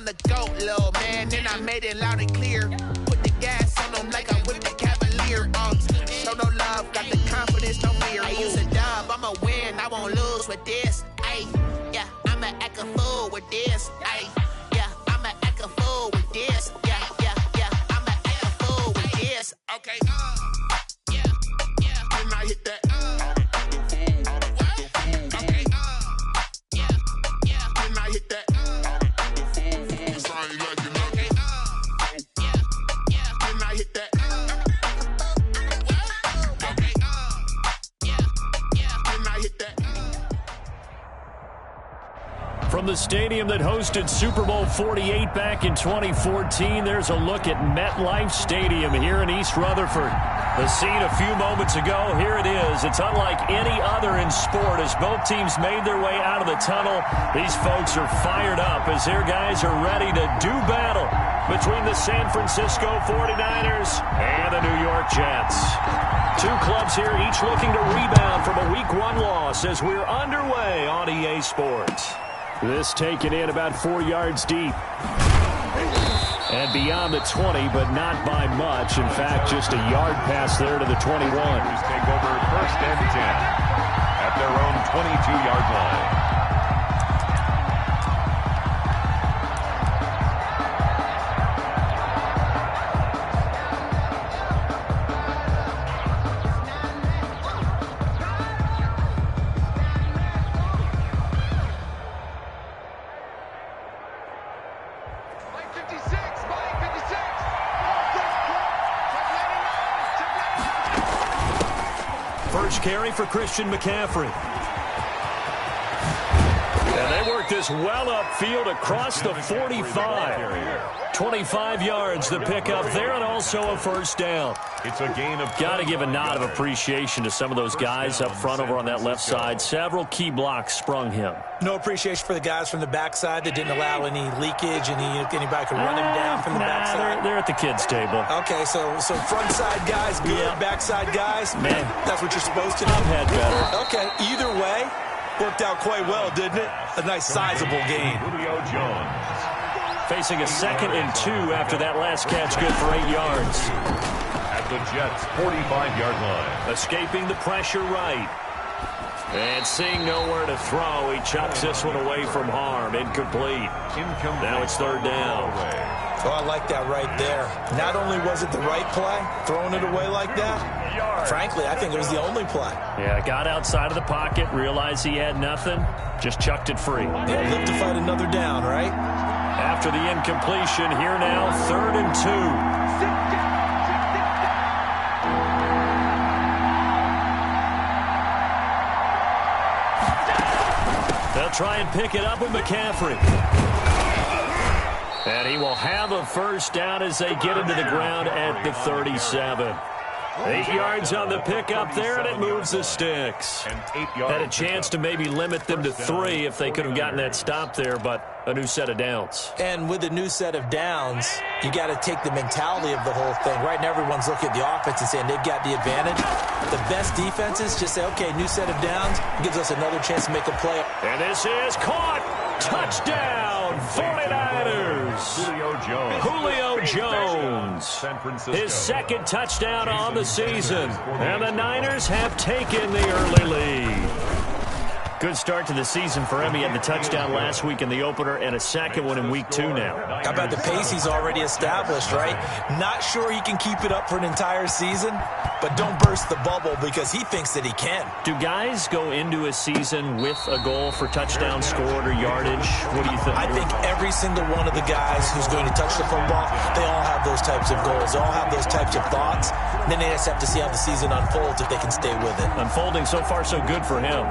the GOAT, little man. Then I made it loud and clear. Put the gas on them like I whipped the Cavalier. Show no love, got the confidence, no fear. I use a dub, I'ma win, I won't lose with this. Ay, yeah, I'ma act a fool with this. Ay, yeah, I'ma act a fool with this. Yeah, I'ma act a fool with this. Okay, yeah, can I hit that? Okay, yeah, can I hit that? From the stadium that hosted Super Bowl 48 back in 2014, there's a look at MetLife Stadium here in East Rutherford. The scene a few moments ago, here it is. It's unlike any other in sport. As both teams made their way out of the tunnel, these folks are fired up as their guys are ready to do battle between the San Francisco 49ers and the New York Jets. Two clubs here, each looking to rebound from a Week 1 loss as we're underway on EA Sports. This taken in about 4 yards deep. And beyond the 20, but not by much. In fact, just a yard pass there to the 21. Take over first and 10 at their own 22-yard line. First carry for Christian McCaffrey. And they work this well upfield across the 45. 25 yards the pickup there, and also a first down. It's a gain of... Got to give a nod of appreciation to some of those guys up front over on that left side. Several key blocks sprung him. No appreciation for the guys from the backside that didn't allow any leakage, anybody could run him down from the backside. They're at the kids' table. Okay, so front side guys good, backside guys, man, that's what you're supposed to do. I've had better. Okay, either way, worked out quite well, didn't it? A nice sizable gain. Julio Jones. Facing a 2nd and 2 after that last catch, good for 8 yards. At the Jets' 45-yard line. Escaping the pressure right. And seeing nowhere to throw, he chucks this one away from harm. Incomplete. Now it's 3rd down. Oh, I like that right there. Not only was it the right play, throwing it away like that, frankly, I think it was the only play. Yeah, got outside of the pocket, realized he had nothing, just chucked it free. Yeah, live to fight another down, right? After the incompletion, here now, 3rd and 2. They'll try and pick it up with McCaffrey. And he will have a first down as they get into the ground at the 37. 8 yards on the pickup there, and it moves the sticks. Had a chance to maybe limit them to 3 if they could have gotten that stop there, but a new set of downs. And with a new set of downs, you got to take the mentality of the whole thing. Right now, everyone's looking at the offense and saying they've got the advantage. The best defenses just say, okay, new set of downs gives us another chance to make a play. And this is caught. Touchdown, 49ers. Julio Jones. His 2nd touchdown on the season. And the Niners have taken the early lead. Good start to the season for him. He had the touchdown last week in the opener and a 2nd one in Week 2 now. How about the pace he's already established, right? Not sure he can keep it up for an entire season, but don't burst the bubble because he thinks that he can. Do guys go into a season with a goal for touchdown scored or yardage? What do you think? I think every single one of the guys who's going to touch the football, they all have those types of goals. They all have those types of thoughts. And then they just have to see how the season unfolds if they can stay with it. Unfolding so far so good for him.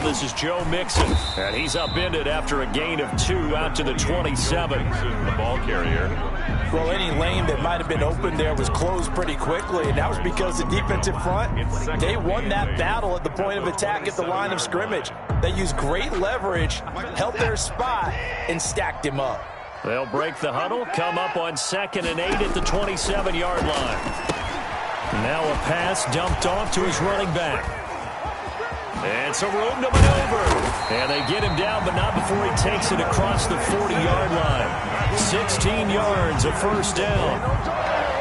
This is Joe Mixon, and he's upended after a gain of 2 out to the 27. The ball carrier. Well, any lane that might have been open there was closed pretty quickly, and that was because the defensive front, they won that battle at the point of attack at the line of scrimmage. They used great leverage, held their spot, and stacked him up. They'll break the huddle, come up on 2nd and 8 at the 27-yard line. Now a pass dumped off to his running back. And some room to maneuver. And they get him down, but not before he takes it across the 40-yard line. 16 yards, a first down.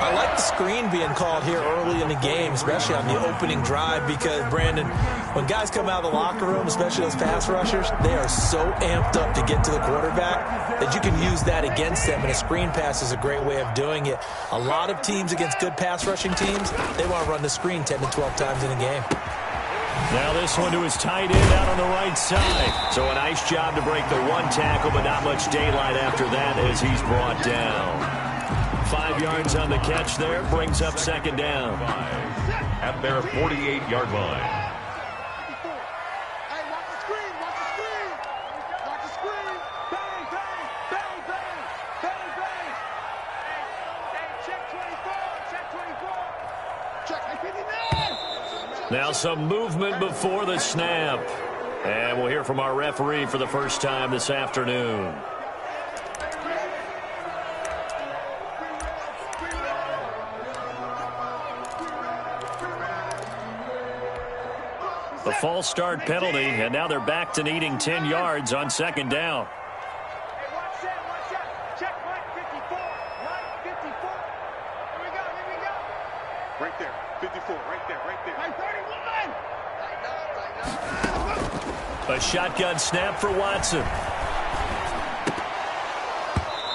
I like the screen being called here early in the game, especially on the opening drive, because, Brandon, when guys come out of the locker room, especially those pass rushers, they are so amped up to get to the quarterback that you can use that against them, and a screen pass is a great way of doing it. A lot of teams against good pass rushing teams, they want to run the screen 10 to 12 times in a game. Now this one to his tight end out on the right side. So a nice job to break the one tackle, but not much daylight after that as he's brought down. 5 yards on the catch there, brings up 2nd down. At their 48-yard line. Now some movement before the snap. And we'll hear from our referee for the first time this afternoon. The false start penalty, and now they're back to needing 10 yards on 2nd down. Right there, 54, right there. 31! A shotgun snap for Watson.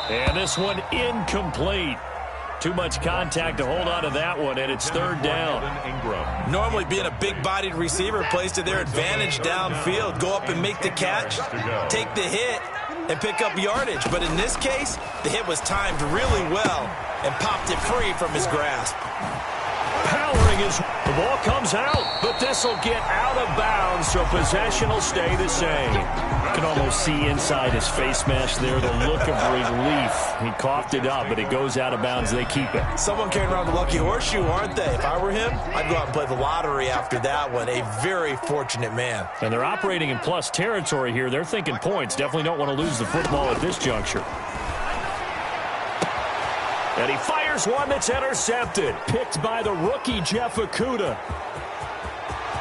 And this one incomplete. Too much contact to hold on to that one, and it's 3rd down. Normally being a big-bodied receiver plays to their advantage downfield. Go up and make the catch, take the hit, and pick up yardage. But in this case, the hit was timed really well and popped it free from his grasp. Powering his... The ball comes out, but this will get out of bounds, so possession will stay the same. You can almost see inside his face mask there the look of relief. He coughed it up, but it goes out of bounds. They keep it. Someone carrying around the lucky horseshoe, aren't they? If I were him, I'd go out and play the lottery after that one. A very fortunate man. And they're operating in plus territory here. They're thinking points. Definitely don't want to lose the football at this juncture. And he fires one that's intercepted. Picked by the rookie, Jeff Okudah.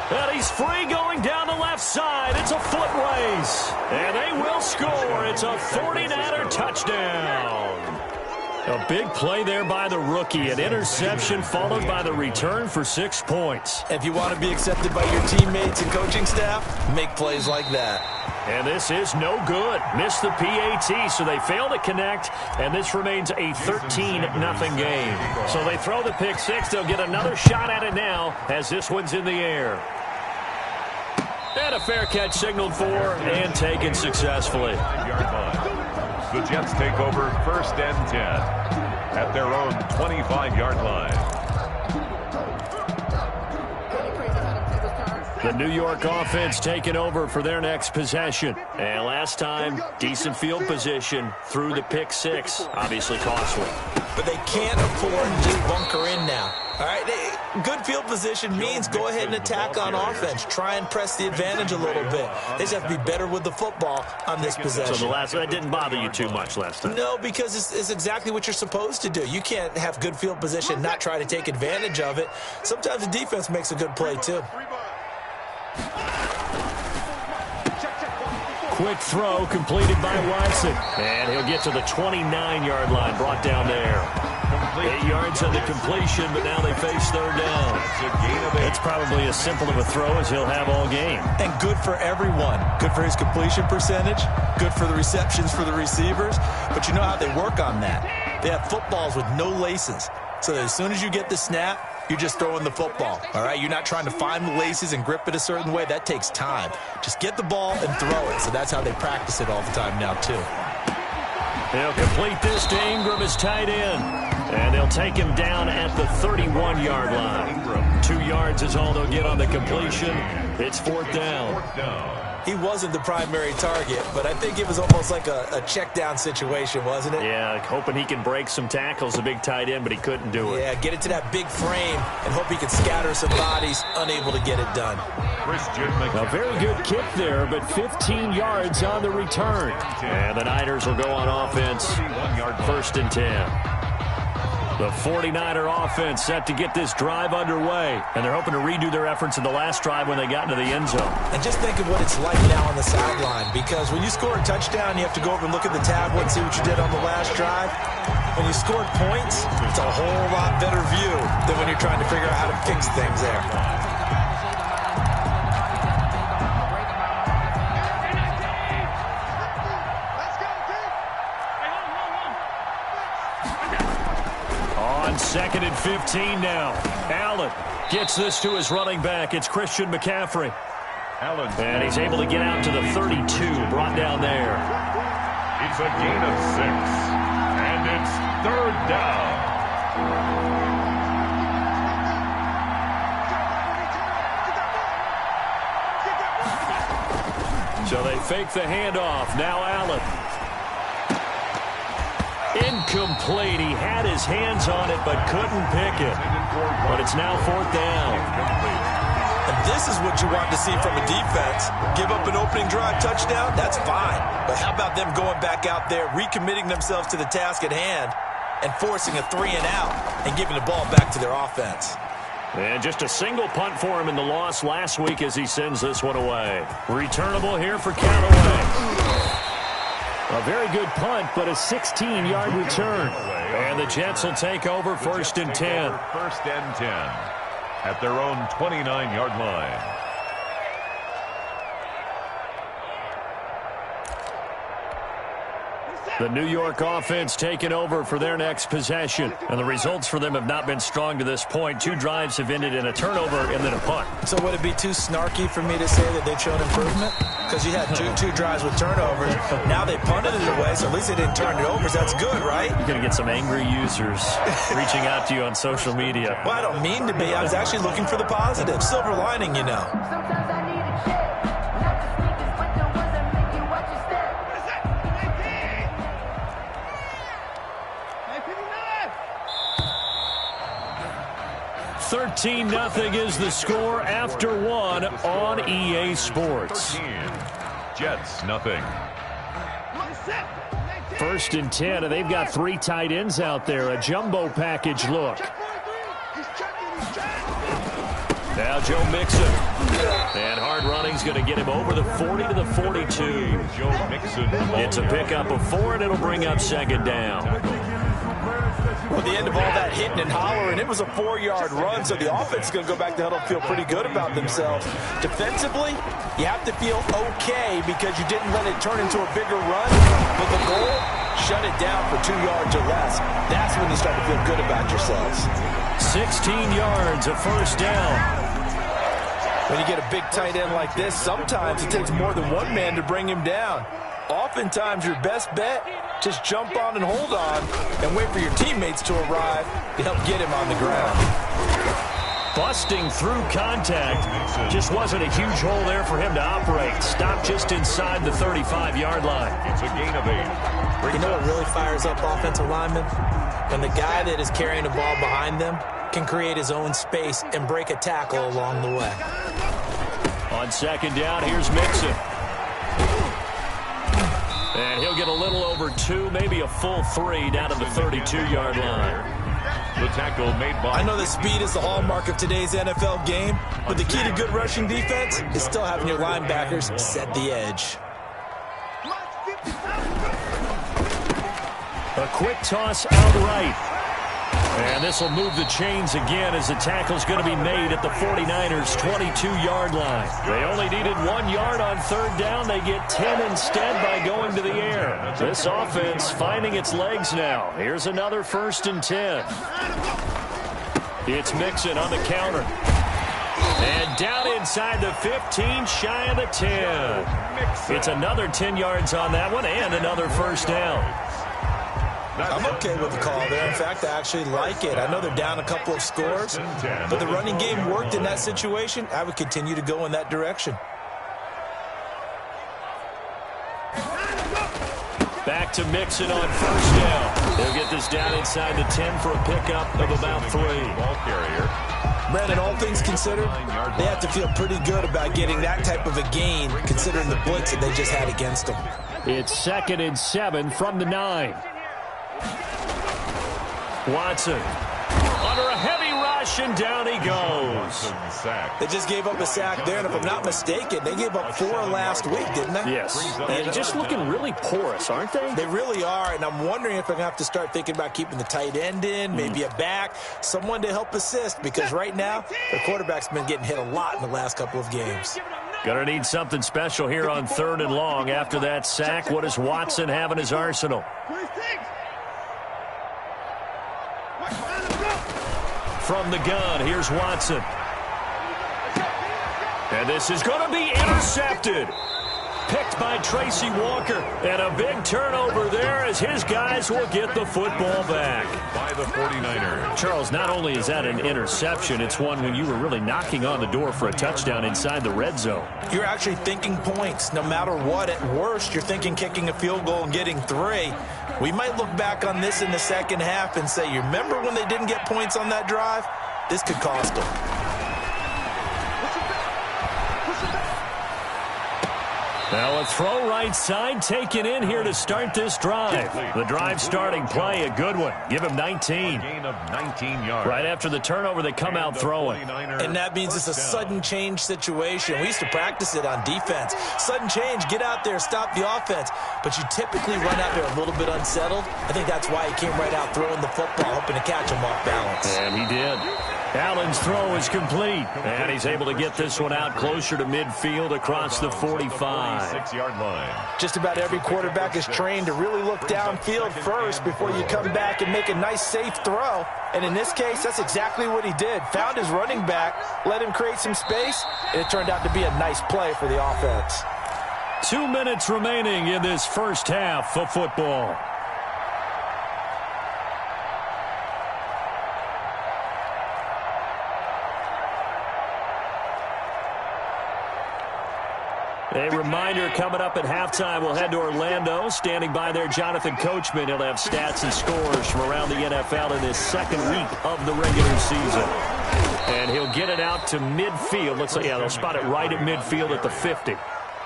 And he's free going down the left side. It's a foot race. And they will score. It's a 49er touchdown. A big play there by the rookie. An interception followed by the return for 6 points. If you want to be accepted by your teammates and coaching staff, make plays like that. And this is no good. Missed the PAT, so they fail to connect, and this remains a 13-0 game. So they throw the pick six. They'll get another shot at it now as this one's in the air. And a fair catch signaled for and taken successfully. The Jets take over 1st and 10 at their own 25-yard line. The New York offense taking over for their next possession. And last time, decent field position through the pick six. Obviously costly. But they can't afford to just bunker in now. All right, good field position means go ahead and attack on offense. Try and press the advantage a little bit. They just have to be better with the football on this possession. So that didn't bother you too much last time? No, because it's exactly what you're supposed to do. You can't have good field position and not try to take advantage of it. Sometimes the defense makes a good play, too. Quick throw completed by Watson. And he'll get to the 29-yard line, brought down there. 8 yards on the completion, but now they face 3rd down. It's probably as simple of a throw as he'll have all game. And good for everyone. Good for his completion percentage. Good for the receptions for the receivers. But you know how they work on that. They have footballs with no laces. So that as soon as you get the snap, you're just throwing the football, all right? You're not trying to find the laces and grip it a certain way. That takes time. Just get the ball and throw it. So that's how they practice it all the time now, too. They'll complete this to Ingram as tight end. And they'll take him down at the 31-yard line. 2 yards is all they'll get on the completion. It's 4th down. He wasn't the primary target, but I think it was almost like a check down situation, wasn't it? Yeah, hoping he can break some tackles, a big tight end, but he couldn't do it. Yeah, get it to that big frame and hope he can scatter some bodies, unable to get it done. A very good kick there, but 15 yards on the return. And the Niners will go on offense, 1st and 10. The 49er offense set to get this drive underway, and they're hoping to redo their efforts in the last drive when they got into the end zone. And just think of what it's like now on the sideline, because when you score a touchdown, you have to go over and look at the tablet and see what you did on the last drive. When you scored points, it's a whole lot better view than when you're trying to figure out how to fix things there. On 2nd and 15 now. Allen gets this to his running back. It's Christian McCaffrey. And he's able to get out to the 32, brought down there. It's a gain of 6, and it's 3rd down. So they fake the handoff. Now Allen. Incomplete. He had his hands on it but couldn't pick it. But it's now 4th down. And this is what you want to see from a defense. Give up an opening drive touchdown, that's fine. But how about them going back out there, recommitting themselves to the task at hand, and forcing a 3-and-out and giving the ball back to their offense. And just a single punt for him in the loss last week as he sends this one away. Returnable here for Callaway. A very good punt, but a 16-yard return. And the Jets will take over 1st and 10. 1st and 10 at their own 29-yard line. The New York offense taking over for their next possession. And the results for them have not been strong to this point. 2 drives have ended in a turnover and then a punt. So would it be too snarky for me to say that they've shown improvement? Because you had two drives with turnovers. Now they punted it away, so at least they didn't turn it over. So that's good, right? You're going to get some angry users reaching out to you on social media. Well, I don't mean to be. I was actually looking for the positive. Silver lining, you know. Sometimes I need a check. Not the sneakers, but the ones that make you watch your step. 13-0 is the score after 1 on EA Sports. 13. Jets, nothing. 1st and 10, and they've got 3 tight ends out there. A jumbo package look. Now Joe Mixon. And hard running's going to get him over the 40 to the 42. Joe Mixon. It's a pickup of 4, and it'll bring up 2nd down. Well, the end of all that hitting and hollering, it was a 4-yard run, so the offense is going to go back to huddle and feel pretty good about themselves. Defensively, you have to feel okay because you didn't let it turn into a bigger run, but the goal, shut it down for 2 yards or less. That's when you start to feel good about yourselves. 16 yards, a 1st down. When you get a big tight end like this, sometimes it takes more than one man to bring him down. Oftentimes, your best bet, just jump on and hold on and wait for your teammates to arrive to help get him on the ground. Busting through contact. Just wasn't a huge hole there for him to operate. Stopped just inside the 35-yard line. It's a gain of 8. You know what really fires up offensive linemen? When the guy that is carrying the ball behind them can create his own space and break a tackle along the way. On 2nd down, here's Mixon. And he'll get a little over 2, maybe a full 3 down to the 32-yard line. The tackle made by... I know that speed is the hallmark of today's NFL game, but the key to good rushing defense is still having your linebackers set the edge. A quick toss outright. And this will move the chains again as the tackle's going to be made at the 49ers' 22-yard line. They only needed 1 yard on 3rd down. They get 10 instead by going to the air. This offense finding its legs now. Here's another 1st and 10. It's Mixon on the counter. And down inside the 15, shy of the 10. It's another 10 yards on that one and another 1st down. I'm okay with the call there. In fact, I actually like it. I know they're down a couple of scores, but the running game worked in that situation. I would continue to go in that direction. Back to Mixon on first down. They'll get this down inside the 10 for a pickup of about 3. Ball carrier. Brandon, all things considered, they have to feel pretty good about getting that type of a gain, considering the blitz that they just had against them. It's 2nd and 7 from the 9. Watson under a heavy rush, and down he goes. They just gave up a sack there, and if I'm not mistaken, they gave up 4 last week, didn't they? Yes, and just looking really porous, aren't they? They really are, and I'm wondering if I'm going to have to start thinking about keeping the tight end in, maybe a back, someone to help assist, because right now, their quarterback's been getting hit a lot in the last couple of games. Gonna need something special here on 3rd and long after that sack. What does Watson have in his arsenal? From the gun, here's Watson. And this is going to be intercepted. Picked by Tracy Walker. And a big turnover there as his guys will get the football back. By the 49ers. Charles, not only is that an interception, it's one when you were really knocking on the door for a touchdown inside the red zone. You're actually thinking points. No matter what, at worst, you're thinking kicking a field goal and getting 3. We might look back on this in the second half and say, you remember when they didn't get points on that drive? This could cost them. Now a throw right side taken in here to start this drive. The drive starting play, a good one. Give him 19. Gain of 19 yards. Right after the turnover, they come out throwing. And that means it's a sudden change situation. We used to practice it on defense. Sudden change, get out there, stop the offense. But you typically run out there a little bit unsettled. I think that's why he came right out throwing the football, hoping to catch him off balance. And he did. Allen's throw is complete. And he's able to get this one out closer to midfield across the 45. 6-yard line. Just about every quarterback is trained to really look downfield first before you come back and make a nice, safe throw. And in this case, that's exactly what he did. Found his running back, let him create some space, and it turned out to be a nice play for the offense. 2 minutes remaining in this first half of football. A reminder coming up at halftime, we'll head to Orlando. Standing by there, Jonathan Coachman. He'll have stats and scores from around the NFL in this second week of the regular season. And he'll get it out to midfield. Looks like, yeah, they'll spot it right at midfield at the 50.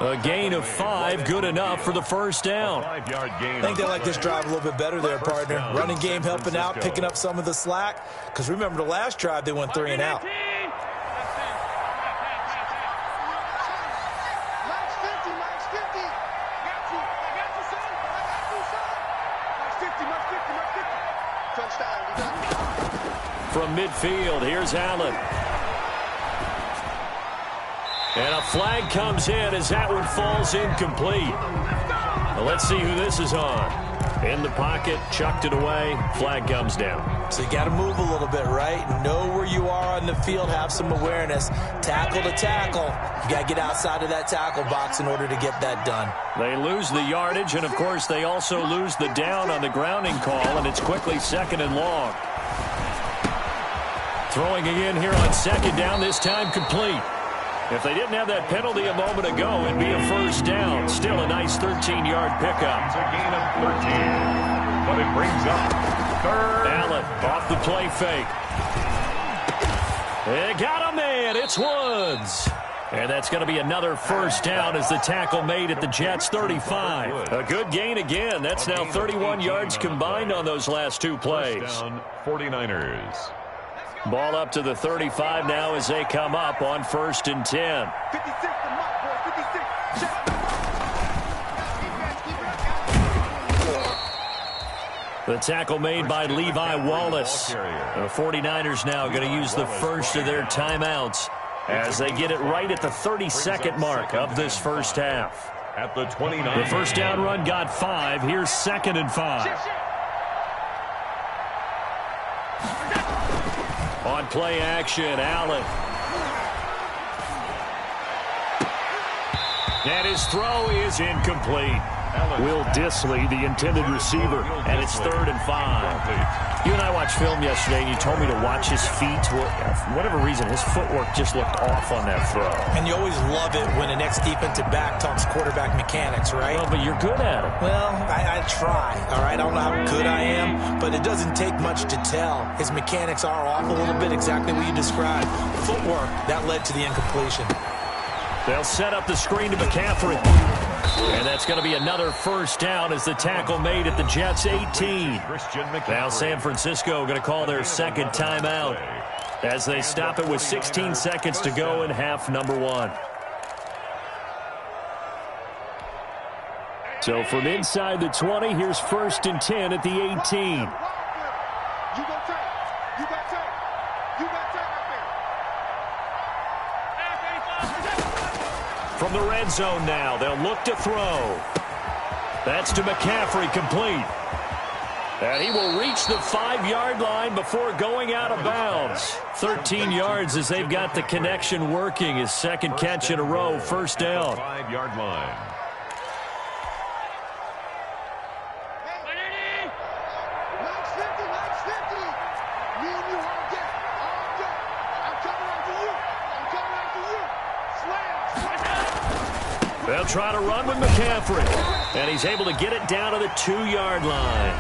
A gain of 5, good enough for the first down. I think they like this drive a little bit better there, partner. Running game helping out, picking up some of the slack. Because remember, the last drive, they went 3 and out. From midfield, here's Allen. And a flag comes in as that one falls incomplete. Well, let's see who this is on. In the pocket, chucked it away, flag comes down. So you got to move a little bit, right? Know where you are on the field, have some awareness. Tackle to tackle. You got to get outside of that tackle box in order to get that done. They lose the yardage, and of course they also lose the down on the grounding call, and it's quickly 2nd and long. Throwing again here on 2nd down, this time complete. If they didn't have that penalty a moment ago, it'd be a first down. Still a nice 13-yard pickup. It's a gain of 13, but it brings up 3rd. Allen off the play fake. They got a man. It's Woods. And that's going to be another first down as the tackle made at the Jets' 35. A good gain again. That's now 31 yards combined on those last 2 plays. First down, 49ers. Ball up to the 35 now as they come up on 1st and 10. 56 to Mike, boy, 56. The tackle made by Levi Wallace. The 49ers now going to use the first of their timeouts as they get it right at the 32nd mark of this first half. At the 29. The first down run got 5. Here's 2nd and 5. On play action, Allen. And his throw is incomplete. Will Disley, the intended receiver, and it's 3rd and 5. You and I watched film yesterday, and you told me to watch his feet. For whatever reason, his footwork just looked off on that throw. And you always love it when the next defensive back talks quarterback mechanics, right? Well, but you're good at it. Well, I try, all right? I don't know how good I am, but it doesn't take much to tell. His mechanics are off a little bit, exactly what you described. Footwork, that led to the incompletion. They'll set up the screen to McCaffrey. And that's going to be another first down as the tackle made at the Jets' 18. Now San Francisco going to call their second timeout as they stop it with 16 seconds to go in half number 1. So from inside the 20, here's 1st and 10 at the 18. You got tape. You got tape. You got tape out there. From the red zone now, they'll look to throw. That's to McCaffrey, complete. And he will reach the 5-yard line before going out of bounds. 13 yards as they've got the connection working. His second catch in a row, first down. 5-yard line. They'll try to run with McCaffrey. And he's able to get it down to the 2-yard line.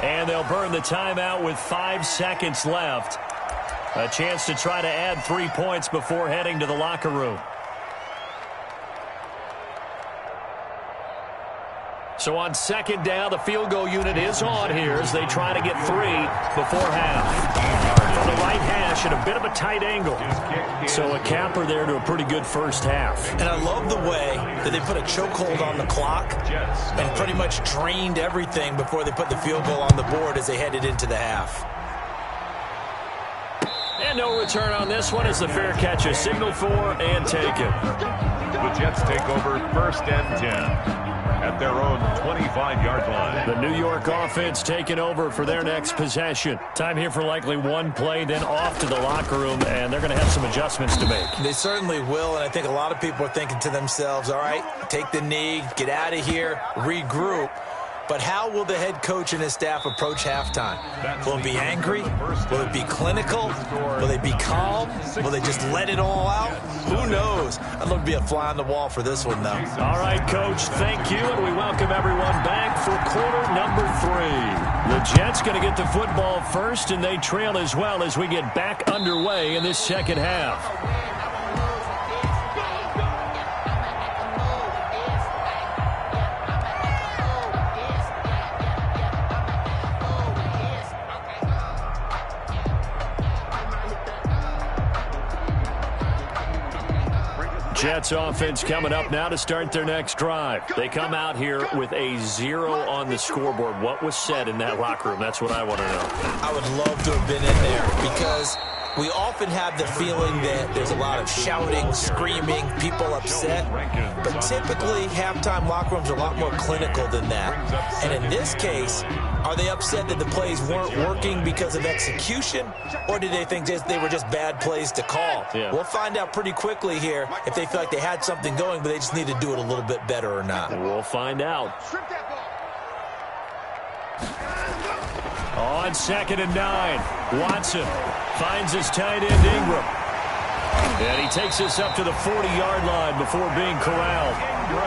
And they'll burn the timeout with 5 seconds left. A chance to try to add 3 points before heading to the locker room. So on second down, the field goal unit is on here as they try to get 3 before half. From the right hash at a bit of a tight angle. So a capper there to a pretty good first half. And I love the way that they put a chokehold on the clock and pretty much drained everything before they put the field goal on the board as they headed into the half. And no return on this one as the fair catch is signaled for and taken. The Jets take over 1st and 10. At their own 25-yard line. The New York offense taking over for their next possession. Time here for likely one play, then off to the locker room, and they're going to have some adjustments to make. They certainly will, and I think a lot of people are thinking to themselves, all right, take the knee, get out of here, regroup. But how will the head coach and his staff approach halftime? Will it be angry? Will it be clinical? Will they be calm? Will they just let it all out? Who knows? I'd love to be a fly on the wall for this one, though. All right, Coach, thank you, and we welcome everyone back for quarter number 3. The Jets going to get the football first, and they trail as well as we get back underway in this second half. Jets offense coming up now to start their next drive. They come out here with a 0 on the scoreboard. What was said in that locker room? That's what I want to know. I would love to have been in there because we often have the feeling that there's a lot of shouting, screaming, people upset. But typically, halftime locker rooms are a lot more clinical than that. And in this case, are they upset that the plays weren't working because of execution? Or did they think they were just bad plays to call? Yeah. We'll find out pretty quickly here if they feel like they had something going, but they just need to do it a little bit better or not. We'll find out. On 2nd and 9, Watson finds his tight end Ingram. And he takes us up to the 40-yard line before being corralled.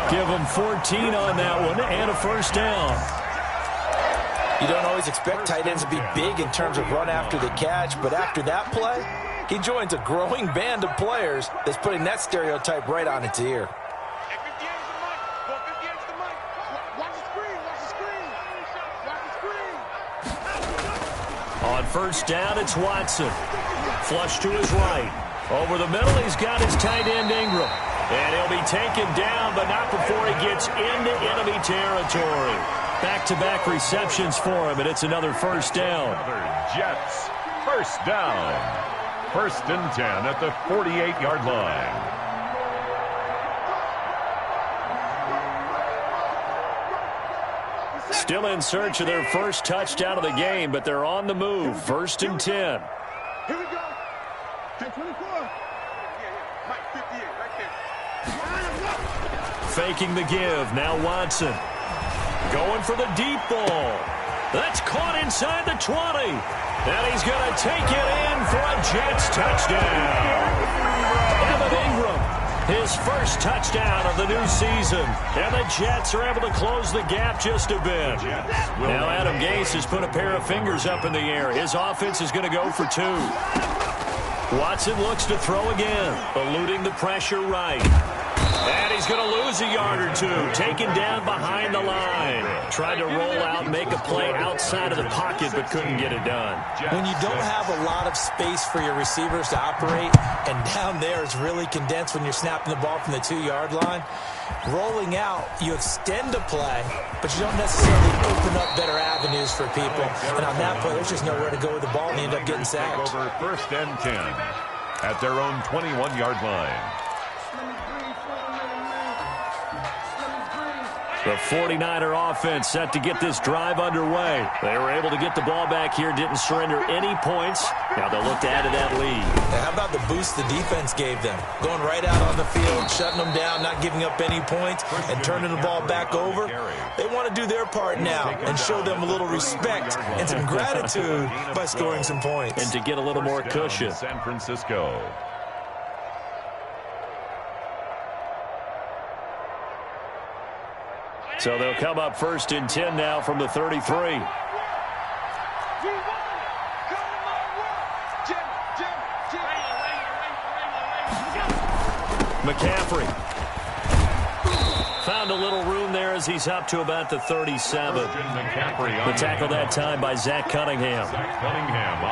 Give him 14 on that one and a first down. You don't always expect tight ends to be big in terms of run after the catch, but after that play, he joins a growing band of players that's putting that stereotype right on its ear. On first down, it's Watson. Flush to his right. Over the middle, he's got his tight end Ingram. And he'll be taken down, but not before he gets into enemy territory. Back-to-back receptions for him, and it's another first down. Another Jets first down. 1st and 10 at the 48-yard line. Still in search of their first touchdown of the game, but they're on the move. 1st and 10. Here we go. 10-24. Mike, 58, right there. Faking the give. Now Watson. Going for the deep ball. That's caught inside the 20. And he's going to take it in for a Jets touchdown. Evan Ingram, his first touchdown of the new season. And the Jets are able to close the gap just a bit. Now Adam Gase has put a pair of fingers up in the air. His offense is going to go for 2. Watson looks to throw again, eluding the pressure right. And he's going to lose a yard or 2, taken down behind the line. Tried to roll out, make a play outside of the pocket, but couldn't get it done. When you don't have a lot of space for your receivers to operate, and down there is really condensed when you're snapping the ball from the 2-yard line, rolling out, you extend a play, but you don't necessarily open up better avenues for people. And on that play, there's just nowhere to go with the ball, and they end up getting sacked. Over 1st and 10 at their own 21-yard line. The 49er offense set to get this drive underway. They were able to get the ball back here, didn't surrender any points. Now they'll look to add to that lead. How about the boost the defense gave them? Going right out on the field, shutting them down, not giving up any points, and turning the ball back over. They want to do their part now and show them a little respect and some gratitude by scoring some points. And to get a little more cushion. San Francisco. So they'll come up 1st and 10 now from the 33. McCaffrey found a little room there as he's up to about the 37. The tackle that time by Zach Cunningham.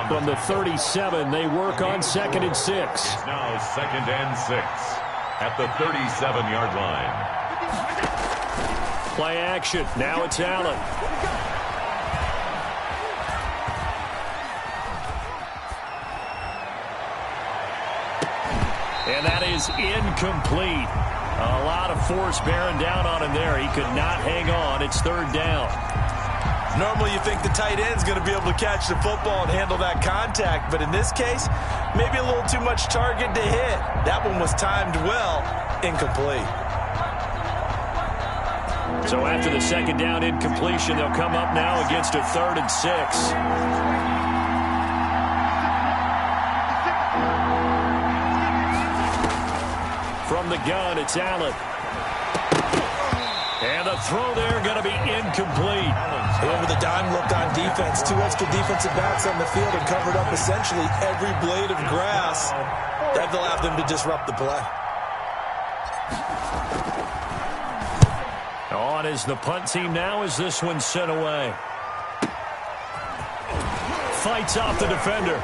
From the 37, they work on 2nd and 6. Now 2nd and 6 at the 37-yard line. Play action. Now it's Allen. And that is incomplete. A lot of force bearing down on him there. He could not hang on. It's 3rd down. Normally you think the tight end's going to be able to catch the football and handle that contact, but in this case, maybe a little too much target to hit. That one was timed well. Incomplete. So after the 2nd down incompletion, they'll come up now against a 3rd and 6. From the gun, it's Allen. And the throw there going to be incomplete. Over the dime look on defense. 2 extra defensive backs on the field and covered up essentially every blade of grass. That will allow them to disrupt the play. On is the punt team now as this one's sent away. Fights off the defender.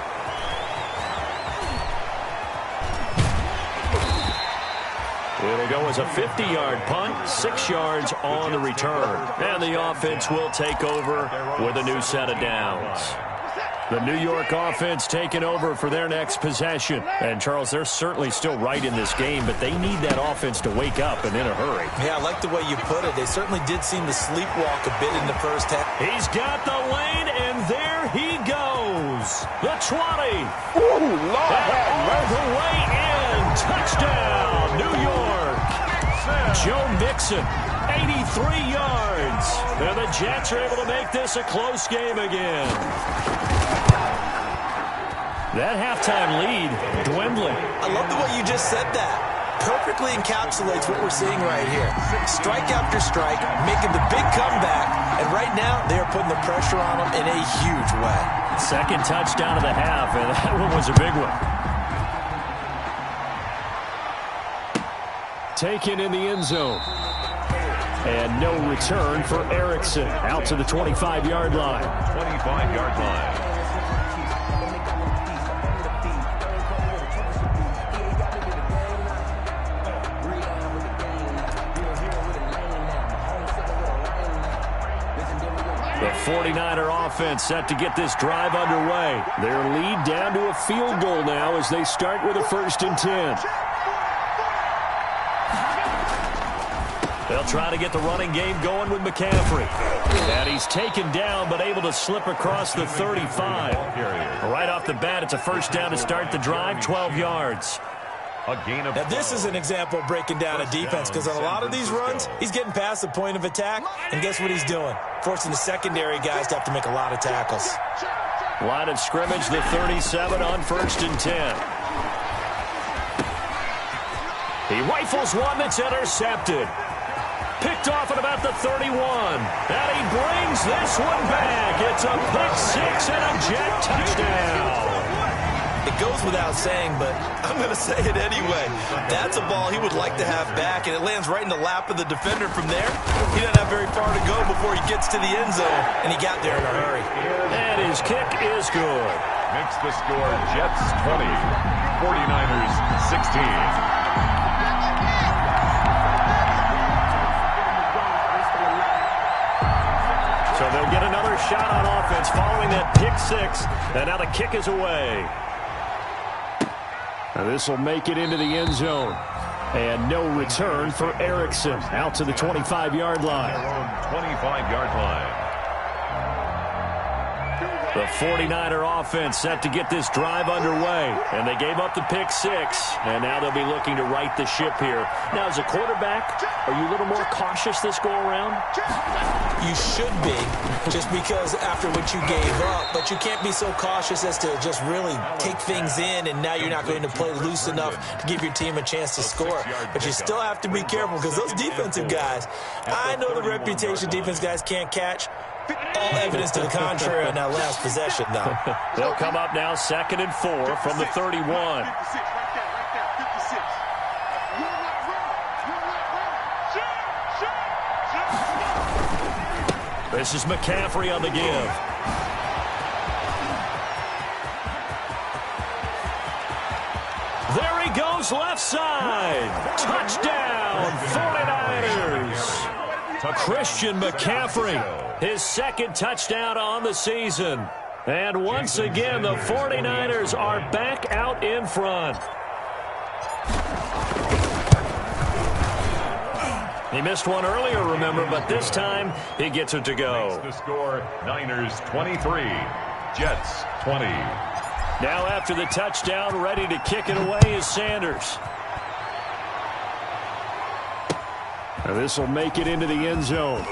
It'll go as a 50-yard punt, 6 yards on the return. And the offense will take over with a new set of downs. The New York offense taking over for their next possession. And, Charles, they're certainly still right in this game, but they need that offense to wake up and in a hurry. Yeah, I like the way you put it. They certainly did seem to sleepwalk a bit in the first half. He's got the lane, and there he goes. The 20. Ooh, Lord, All the way in. Touchdown, New York. Joe Mixon, 83 yards. And the Jets are able to make this a close game again. That halftime lead dwindling. I love the way you just said that. Perfectly encapsulates what we're seeing right here. Strike after strike, making the big comeback, and right now they are putting the pressure on them in a huge way. 2nd touchdown of the half, and that one was a big one. Taken in the end zone. And no return for Erickson. Out to the 25-yard line. 25-yard line. The 49er offense set to get this drive underway. Their lead down to a field goal now as they start with a 1st and 10. They'll try to get the running game going with McCaffrey. And he's taken down but able to slip across the 35. Right off the bat, it's a 1st down to start the drive, 12 yards. A gain of Now, this 12. is an example of breaking down a defense, because on a lot of these runs, he's getting past the point of attack, and guess what he's doing? Forcing the secondary guys to have to make a lot of tackles. Line of scrimmage, the 37 on 1st and 10. He rifles one that's intercepted. Picked off at about the 31. And he brings this one back. It's a pick six and a jet touchdown. It goes without saying, but I'm going to say it anyway. That's a ball he would like to have back, and it lands right in the lap of the defender from there. He doesn't have very far to go before he gets to the end zone, and he got there in a hurry. And his kick is good. Makes the score Jets 20, 49ers 16. So they'll get another shot on offense following that pick six, and now the kick is away. Now this will make it into the end zone. And no return for Erickson out to the 25-yard line. 25-yard line. The 49er offense set to get this drive underway. And they gave up the pick six. And now they'll be looking to right the ship here. Now, as a quarterback, are you a little more cautious this go-around? You should be, just because after what you gave up. But you can't be so cautious as to just really take things in, and now you're not going to play loose enough to give your team a chance to score. But you still have to be careful, because those defensive guys, I know the reputation defense guys can't catch. All evidence to the contrary on that last possession, though. They'll come up now 2nd and 4 from the 31. This is McCaffrey on the give. There he goes, left side. Touchdown, 49ers. Christian McCaffrey, his second touchdown on the season. And once again, the 49ers are back out in front. He missed one earlier, remember, but this time he gets it to go. Makes the score Niners 23, Jets 20. Now after the touchdown, ready to kick it away is Sanders. Now this will make it into the end zone.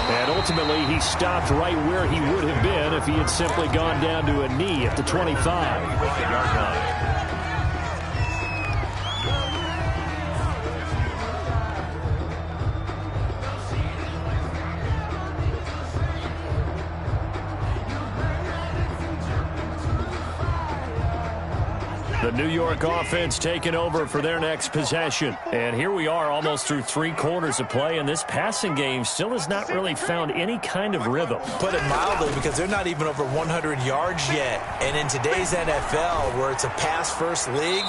And ultimately, he stopped right where he would have been if he had simply gone down to a knee at the 25-yard line. The New York offense taking over for their next possession. And here we are almost through 3 quarters of play, and this passing game still has not really found any kind of rhythm. Put it mildly, because they're not even over 100 yards yet. And in today's NFL, where it's a pass-first league,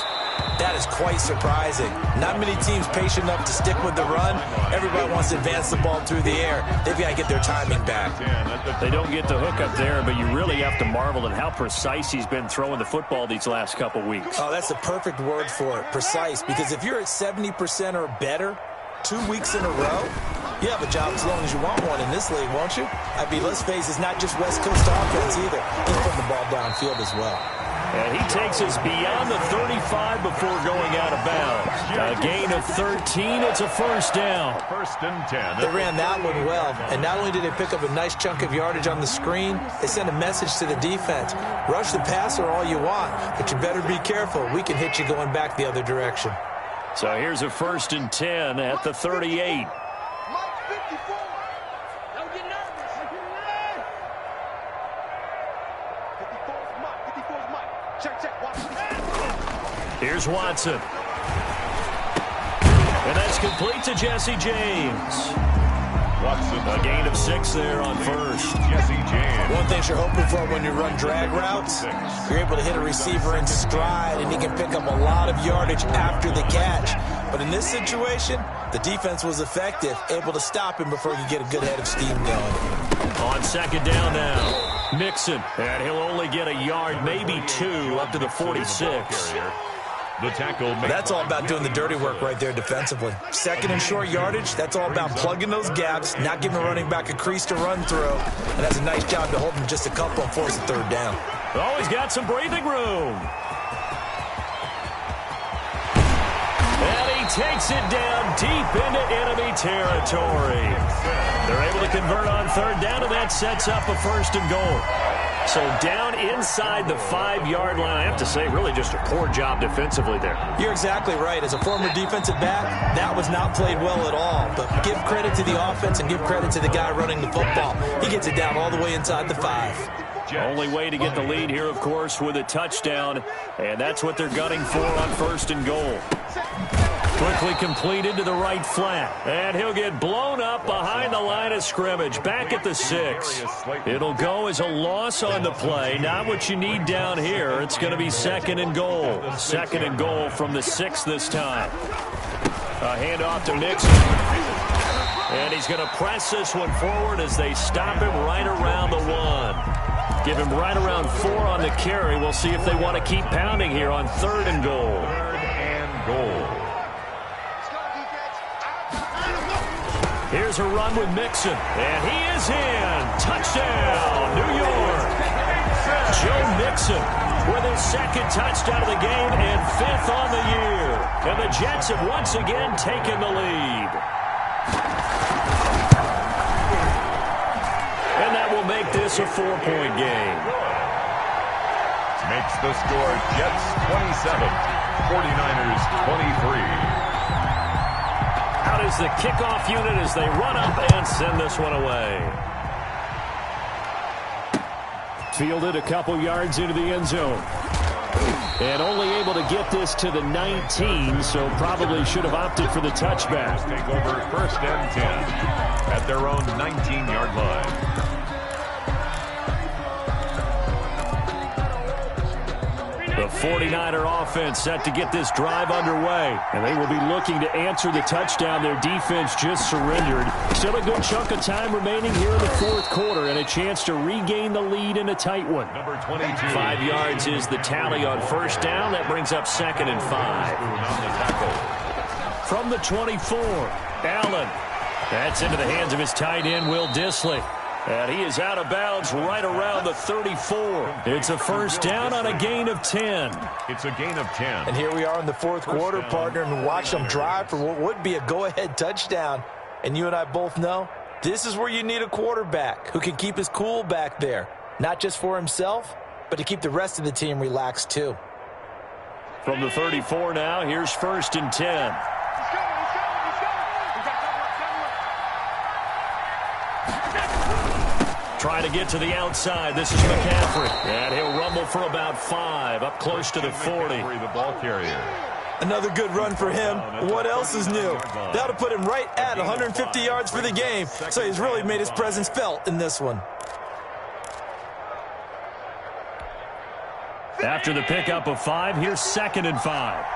that is quite surprising. Not many teams patient enough to stick with the run. Everybody wants to advance the ball through the air. They've got to get their timing back. They don't get the hook up there, but you really have to marvel at how precise he's been throwing the football these last couple weeks. Oh, that's the perfect word for it, precise. Because if you're at 70% or better 2 weeks in a row, you have a job as long as you want one in this league, won't you? I mean, let's face it, it's not just West Coast offense either. He's putting the ball downfield as well. And he takes us beyond the 35 before going out of bounds. A gain of 13. It's a first down. 1st and 10. They ran that one well. And not only did they pick up a nice chunk of yardage on the screen, they sent a message to the defense. Rush the passer all you want, but you better be careful. We can hit you going back the other direction. So here's a 1st and 10 at the 38. Here's Watson. And that's complete to Jesse James. Watson, a gain of 6 there on first. Jesse James. One thing you're hoping for when you run drag routes, you're able to hit a receiver in stride, and he can pick up a lot of yardage after the catch. But in this situation, the defense was effective, able to stop him before he could get a good head of steam going. On 2nd down now, Mixon, and he'll only get a yard, maybe 2, up to the 46. The tackle. That's all about doing the dirty work right there defensively. 2nd and short yardage, that's all about plugging those gaps, not giving a running back a crease to run through. And that's a nice job to hold him just a couple and force a 3rd down. Oh, he's got some breathing room. takes it down deep into enemy territory. They're able to convert on third down, and that sets up a 1st and goal. So down inside the 5-yard line. I have to say, really just a poor job defensively there. You're exactly right. As a former defensive back, that was not played well at all. But give credit to the offense and give credit to the guy running the football. He gets it down all the way inside the 5. Only way to get the lead here, of course, with a touchdown. And that's what they're gunning for on 1st and goal. Quickly completed to the right flat. And he'll get blown up behind the line of scrimmage. Back at the 6. It'll go as a loss on the play. Not what you need down here. It's going to be 2nd and goal. 2nd and goal from the 6 this time. A handoff to Nixon. And he's going to press this one forward as they stop him right around the 1. Give him right around 4 on the carry. We'll see if they want to keep pounding here on 3rd and goal. 3rd and goal. Here's a run with Mixon, and he is in. Touchdown, New York. Joe Mixon with his 2nd touchdown of the game and 5th on the year. And the Jets have once again taken the lead. And that will make this a 4-point game. Makes the score Jets 27, 49ers 23. Out is the kickoff unit as they run up and send this one away. Fielded a couple yards into the end zone. And only able to get this to the 19, so probably should have opted for the touchback. Take over 1st and 10 at their own 19-yard line. The 49er offense set to get this drive underway. And they will be looking to answer the touchdown their defense just surrendered. Still a good chunk of time remaining here in the 4th quarter and a chance to regain the lead in a tight one. Number 22. 5 yards is the tally on 1st down. That brings up 2nd and 5. From the 24, Allen. That's into the hands of his tight end, Will Dissly. And he is out of bounds right around the 34. It's a 1st down on a gain of 10. It's a gain of 10. And here we are in the 4th quarter, partner, and watch them drive for what would be a go-ahead touchdown. And you and I both know this is where you need a quarterback who can keep his cool back there. Not just for himself, but to keep the rest of the team relaxed too. From the 34 now, here's 1st and 10. Trying to get to the outside. This is McCaffrey. And he'll rumble for about 5, up close to the 40. The ball carrier. Another good run for him. What else is new? That'll put him right at 150 yards for the game. So he's really made his presence felt in this one. After the pickup of 5, here's 2nd and 5.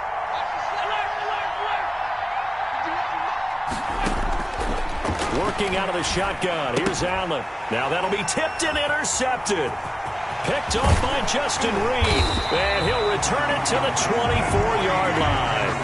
Working out of the shotgun. Here's Allen. Now that'll be tipped and intercepted. Picked off by Justin Reed. And he'll return it to the 24-yard line.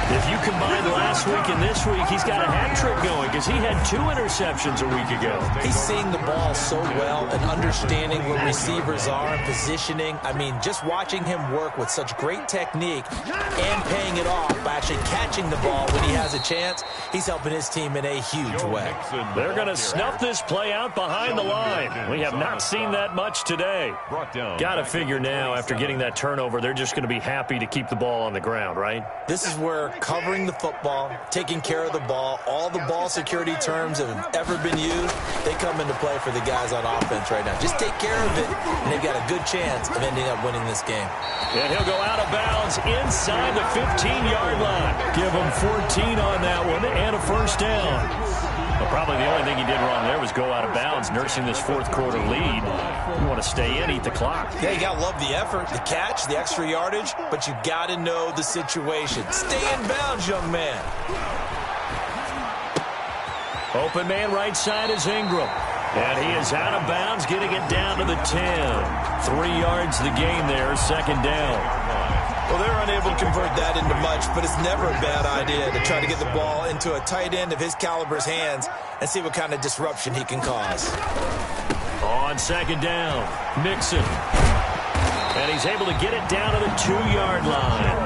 If you combine last week and this week, he's got a hat trick going because he had 2 interceptions a week ago. He's seeing the ball so well and understanding where receivers are and positioning. I mean, just watching him work with such great technique and paying it off by actually catching the ball when he has a chance, he's helping his team in a huge way. They're going to snuff this play out behind the line. We have not seen that much today. Got to figure now, after getting that turnover, they're just going to be happy to keep the ball on the ground, right? This is where covering the football, taking care of the ball, all the ball security terms that have ever been used, they come into play for the guys on offense right now. Just take care of it, and they've got a good chance of ending up winning this game. And he'll go out of bounds inside the 15-yard line. Give him 14 on that one and a 1st down. But probably the only thing he did wrong there was go out of bounds, nursing this 4th quarter lead. You want to stay in, eat the clock. Yeah, you got to love the effort, the catch, the extra yardage, but you got to know the situation. Stay in bounds, young man. Open man right side is Ingram. And he is out of bounds, getting it down to the 10. 3 yards the gain there, 2nd down. Well, they're unable to convert that into much, but it's never a bad idea to try to get the ball into a tight end of his caliber's hands and see what kind of disruption he can cause. On 2nd down, Mixon. And he's able to get it down to the 2-yard line.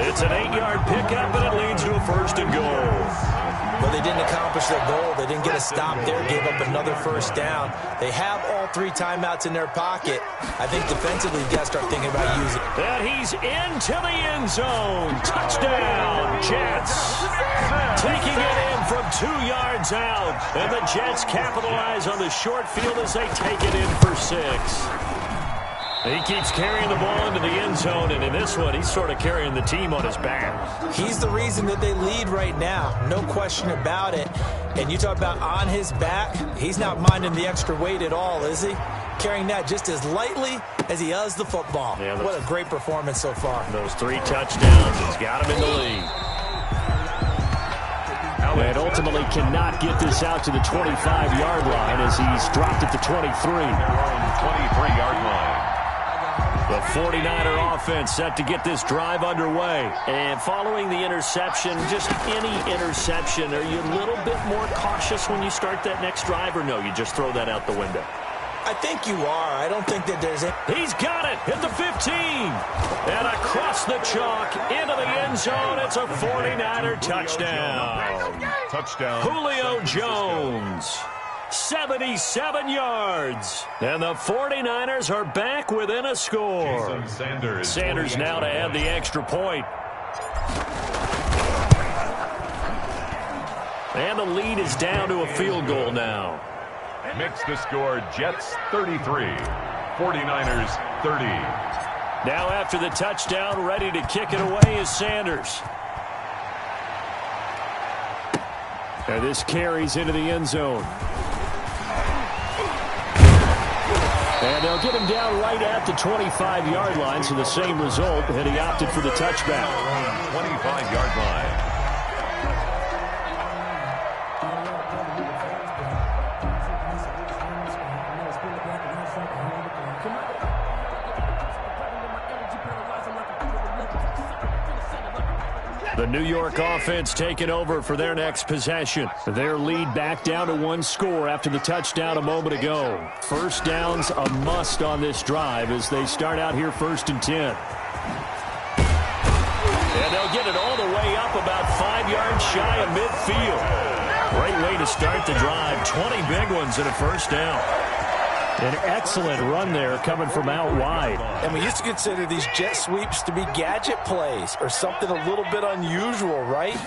It's an 8-yard pickup, and it leads to a 1st and goal. Well, they didn't accomplish their goal. They didn't get a stop there, gave up another 1st down. They have all 3 timeouts in their pocket. I think defensively, you got to start thinking about using it. And he's into the end zone. Touchdown, Jets. Taking it in from 2 yards out. And the Jets capitalize on the short field as they take it in for 6. He keeps carrying the ball into the end zone, and in this one, he's sort of carrying the team on his back. He's the reason that they lead right now, no question about it. And you talk about on his back, he's not minding the extra weight at all, is he? Carrying that just as lightly as he does the football. Yeah, what a great performance so far. Those 3 touchdowns has got him in the lead. And ultimately cannot get this out to the 25-yard line as he's dropped at the 23. 23-yard line. The 49er offense set to get this drive underway. And following the interception, just any interception, are you a little bit more cautious when you start that next drive, or no, you just throw that out the window? I think you are. I don't think that there's... He's got it at the 15. And across the chalk into the end zone. It's a 49er touchdown. Touchdown. Julio Jones. 77 yards. And the 49ers are back within a score. Sanders now to add the extra point. And the lead is down to a field goal now. Makes the score Jets 33, 49ers 30. Now after the touchdown, ready to kick it away is Sanders. And this carries into the end zone. And they'll get him down right at the 25-yard line, so the same result, and he opted for the touchback. 25-yard line. The New York offense taking over for their next possession. Their lead back down to 1 score after the touchdown a moment ago. 1st downs a must on this drive as they start out here 1st and 10. And they'll get it all the way up about 5 yards shy of midfield. Great way to start the drive. 20 big ones and a 1st down. An excellent run there coming from out wide. And we used to consider these jet sweeps to be gadget plays or something a little bit unusual, right?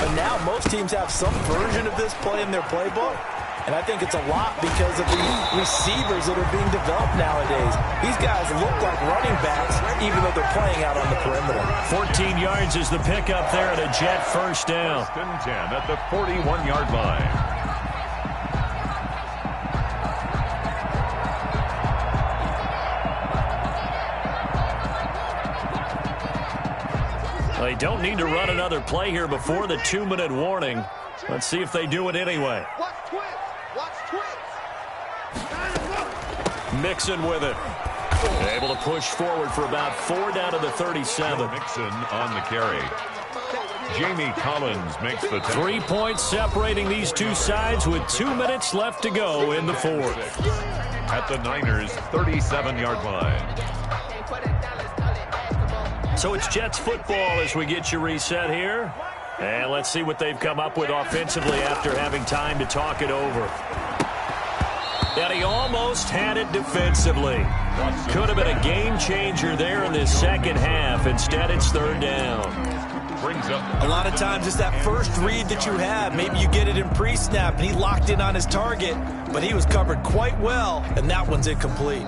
But now most teams have some version of this play in their playbook. And I think it's a lot because of the receivers that are being developed nowadays. These guys look like running backs even though they're playing out on the perimeter. 14 yards is the pickup there at a Jet 1st down. 1st and 10 at the 41-yard line. They don't need to run another play here before the 2-minute warning. Let's see if they do it anyway. Watch twins. Mixon with it. Able to push forward for about 4 down to the 37. Mixon on the carry. Jamie Collins makes the 3 points separating these two sides with 2 minutes left to go in the 4th. At the Niners' 37-yard line. So it's Jets football as we get you reset here. And let's see what they've come up with offensively after having time to talk it over. And he almost had it defensively. Could have been a game changer there in this second half. Instead, it's 3rd down. Brings up a lot of times it's that first read that you have. Maybe you get it in pre-snap, and he locked in on his target, but he was covered quite well, and that one's incomplete.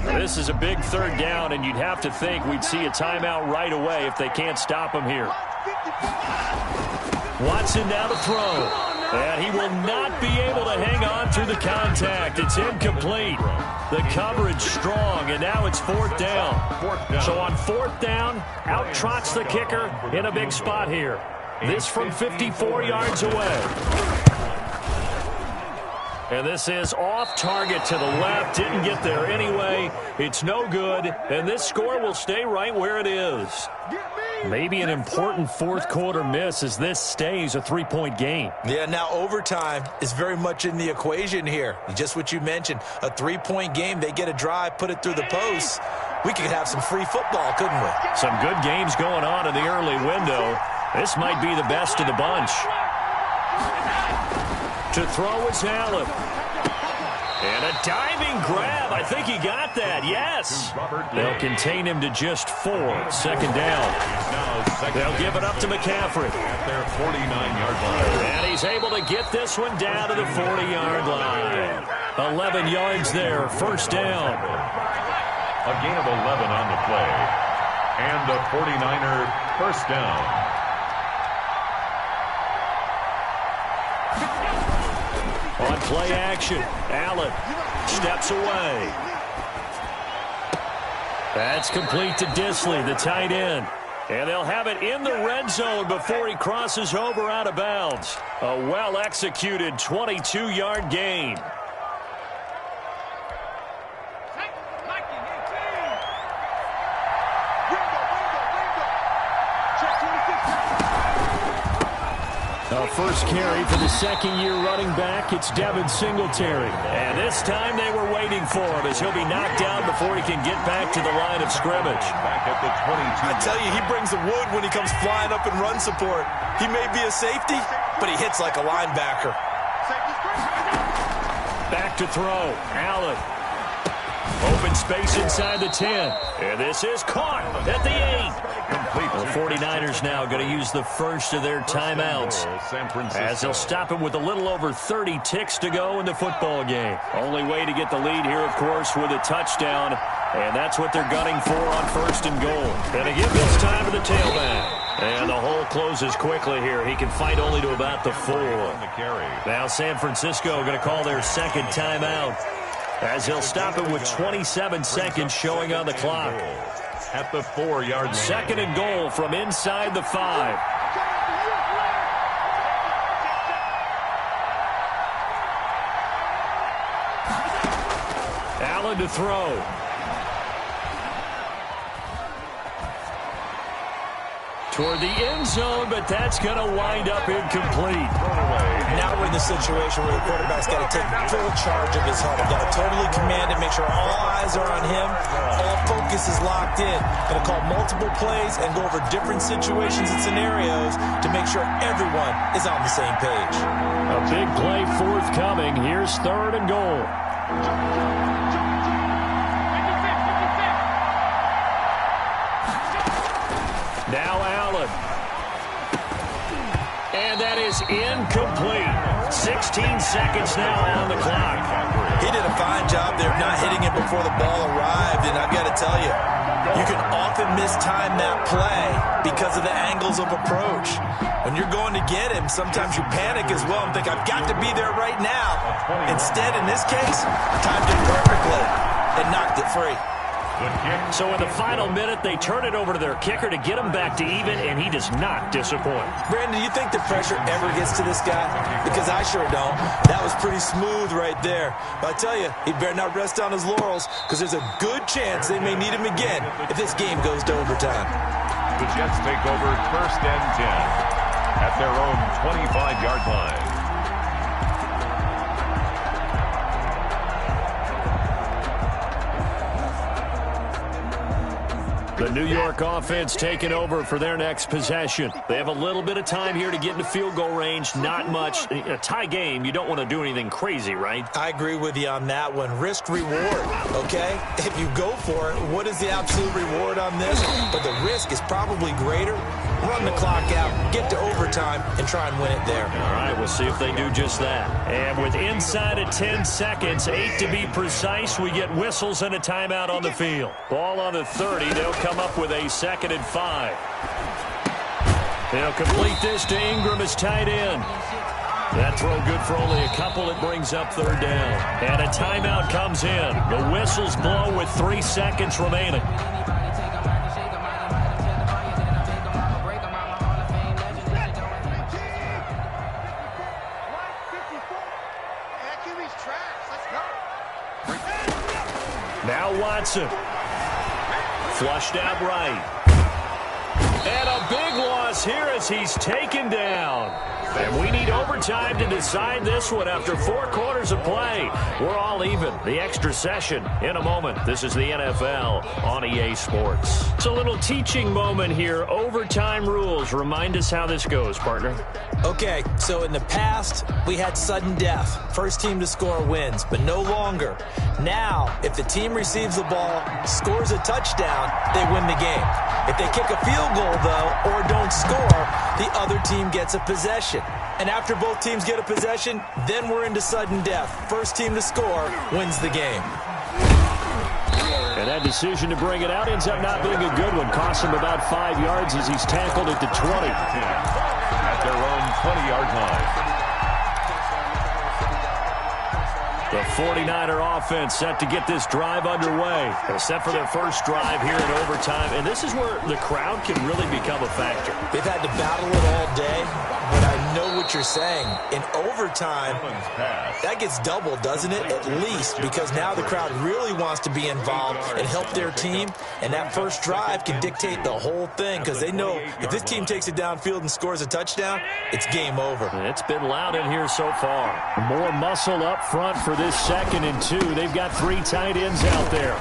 This is a big 3rd down, and you'd have to think we'd see a timeout right away if they can't stop him here. Watson now to throw. And he will not be able to hang on through the contact. It's incomplete. The coverage strong, and now it's 4th down. So on 4th down, out trots the kicker in a big spot here. This from 54 yards away. And this is off target to the left. Didn't get there anyway. It's no good. And this score will stay right where it is. Maybe an important fourth quarter miss as this stays a 3-point game. Yeah, now overtime is very much in the equation here. Just what you mentioned, a 3-point game. They get a drive, put it through the post. We could have some free football, couldn't we? Some good games going on in the early window. This might be the best of the bunch. To throw is Allen. And a diving grab. I think he got that. Yes. They'll contain him to just 4. Second down. They'll give it up to McCaffrey. At their 49-yard line. And he's able to get this one down to the 40-yard line. 11 yards there. First down. A gain of 11 on the play. And a 49er first down. On play action, Allen steps away. That's complete to Disley, the tight end. And they'll have it in the red zone before he crosses over out of bounds. A well-executed 22-yard gain. First carry for the second-year running back. It's Devin Singletary. And this time they were waiting for him as he'll be knocked down before he can get back to the line of scrimmage. Back at the 22. I tell you, he brings the wood when he comes flying up in run support. He may be a safety, but he hits like a linebacker. Back to throw. Allen. Open space inside the 10. And this is caught at the 8. The 49ers now going to use the first of their timeouts as they'll stop it with a little over 30 ticks to go in the football game. Only way to get the lead here, of course, with a touchdown, and that's what they're gunning for on first and goal. And again, this time to the tailback. And the hole closes quickly here. He can fight only to about the 4. Now San Francisco going to call their second timeout as he'll stop it with 27 seconds showing on the clock. At the 4-yard line. Second and goal from inside the 5. Allen to throw. Toward the end zone, but that's going to wind up incomplete. Now we're in the situation where the quarterback's got to take full charge of his huddle. Got to totally command it, make sure all eyes are on him. All focus is locked in. Going to call multiple plays and go over different situations and scenarios to make sure everyone is on the same page. A big play forthcoming. Here's third and goal. Now Allen. And that is incomplete. 16 seconds now on the clock. He did a fine job there of not hitting it before the ball arrived, and I've got to tell you, you can often mistime that play because of the angles of approach. When you're going to get him, sometimes you panic as well and think, I've got to be there right now. Instead, in this case, timed it perfectly and knocked it free. So in the final minute, they turn it over to their kicker to get him back to even, and he does not disappoint. Brandon, do you think the pressure ever gets to this guy? Because I sure don't. That was pretty smooth right there. But I tell you, he better not rest on his laurels because there's a good chance they may need him again if this game goes to overtime. The Jets take over first and 10 at their own 25-yard line. The New York offense taking over for their next possession. They have a little bit of time here to get into field goal range. Not much. A tie game, you don't want to do anything crazy, right? I agree with you on that one. Risk reward, okay? If you go for it, what is the absolute reward on this? But the risk is probably greater. Run the clock out, get to overtime, and try and win it there. All right, we'll see if they do just that. And with inside of 10 seconds, 8 to be precise, we get whistles and a timeout on the field. Ball on the 30. They'll come up with a second and 5. They'll complete this to Ingram as tight end. That throw good for only a couple. It brings up third down. And a timeout comes in. The whistles blow with 3 seconds remaining. Now Watson. Flushed out right. And a big loss here as he's taken down. And we need overtime to decide this one after 4 quarters of play. We're all even. The extra session in a moment. This is the NFL on EA Sports. It's a little teaching moment here. Overtime rules. Remind us how this goes, partner. Okay, so in the past, we had sudden death. First team to score wins, but no longer. Now, if the team receives the ball, scores a touchdown, they win the game. If they kick a field goal, though, or don't score, the other team gets a possession. And after both teams get a possession, then we're into sudden death. First team to score wins the game. And that decision to bring it out ends up not being a good one. Costs him about 5 yards as he's tackled at the 20. At their own 20-yard line. The 49er offense set to get this drive underway. They're set for their first drive here in overtime. And this is where the crowd can really become a factor. They've had to battle it all day, but I know what you're saying. In overtime, that gets doubled, doesn't it? At least, because now the crowd really wants to be involved and help their team. And that first drive can dictate the whole thing because they know if this team takes it downfield and scores a touchdown, it's game over. It's been loud in here so far. More muscle up front for this 2nd and 2. They've got 3 tight ends out there.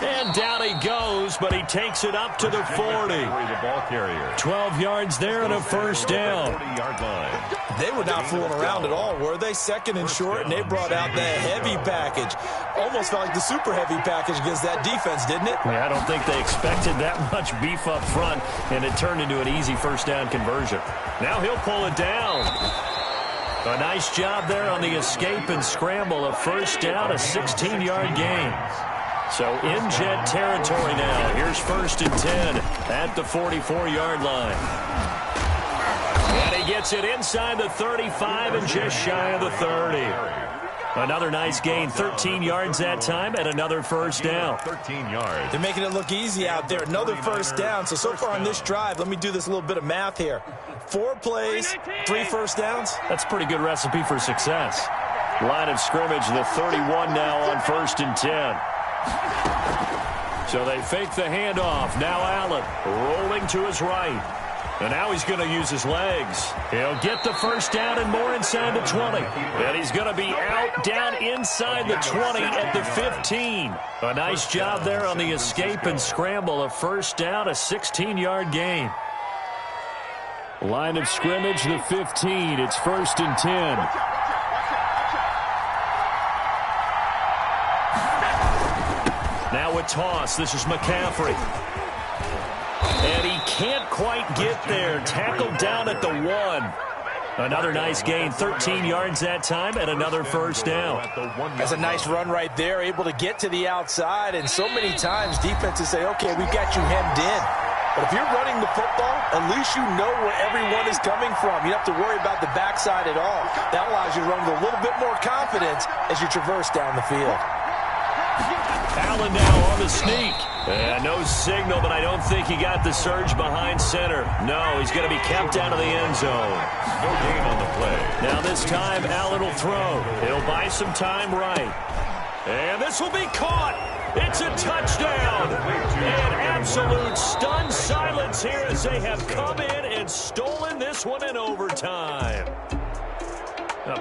And down he goes, but he takes it up to the 40. 12 yards there and a first down. They were not fooling around at all, were they? 2nd and short, and they brought out the heavy package. Almost felt like the super heavy package against that defense, didn't it? Yeah, I don't think they expected that much beef up front, and it turned into an easy first down conversion. Now he'll pull it down. A nice job there on the escape and scramble. A first down, a 16-yard gain. So in jet territory now. Here's 1st and 10 at the 44-yard line. And he gets it inside the 35 and just shy of the 30. Another nice gain, 13 yards that time, and another first down. 13 yards. They're making it look easy out there. Another first down. So far on this drive, let me do this little bit of math here. 4 plays, 3 first downs. That's a pretty good recipe for success. Line of scrimmage, the 31 now on 1st and 10. So they fake the handoff. Now Allen rolling to his right. And now he's going to use his legs. He'll get the first down and more inside the 20. And he's going to be out down inside the 20 at the 15. A nice job there on the escape and scramble. A first down, a 16-yard gain. Line of scrimmage, the 15. It's 1st and 10. Now a toss. This is McCaffrey. And he can't quite get there. Tackled down at the 1. Another nice gain. 13 yards that time and another first down. That's a nice run right there. Able to get to the outside. And so many times defenses say, okay, we've got you hemmed in. But if you're running the football, at least you know where everyone is coming from. You don't have to worry about the backside at all. That allows you to run with a little bit more confidence as you traverse down the field. Allen now on the sneak. And no signal, but I don't think he got the surge behind center. No, he's going to be kept out of the end zone. No gain on the play. Now this time, Allen will throw. He'll buy some time right. And this will be caught. It's a touchdown. And absolute stunned silence here as they have come in and stolen this one in overtime.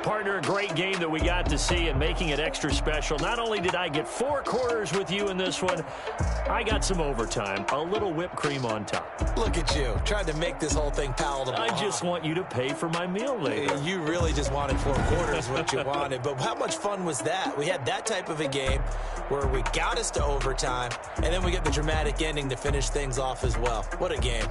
Partner, a great game that we got to see and making it extra special. Not only did I get 4 quarters with you in this one, I got some overtime. A little whipped cream on top. Look at you, trying to make this whole thing palatable. I just want you to pay for my meal later. You really just wanted 4 quarters, what you wanted. But how much fun was that? We had that type of a game where we got us to overtime, and then we get the dramatic ending to finish things off as well. What a game.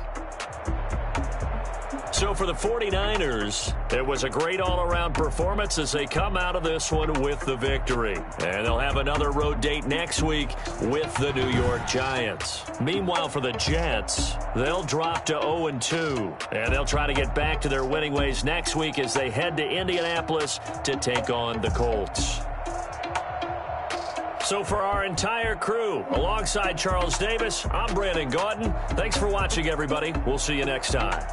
So for the 49ers, it was a great all-around performance as they come out of this one with the victory. And they'll have another road date next week with the New York Giants. Meanwhile, for the Jets, they'll drop to 0-2. And they'll try to get back to their winning ways next week as they head to Indianapolis to take on the Colts. So for our entire crew, alongside Charles Davis, I'm Brandon Gaudin. Thanks for watching, everybody. We'll see you next time.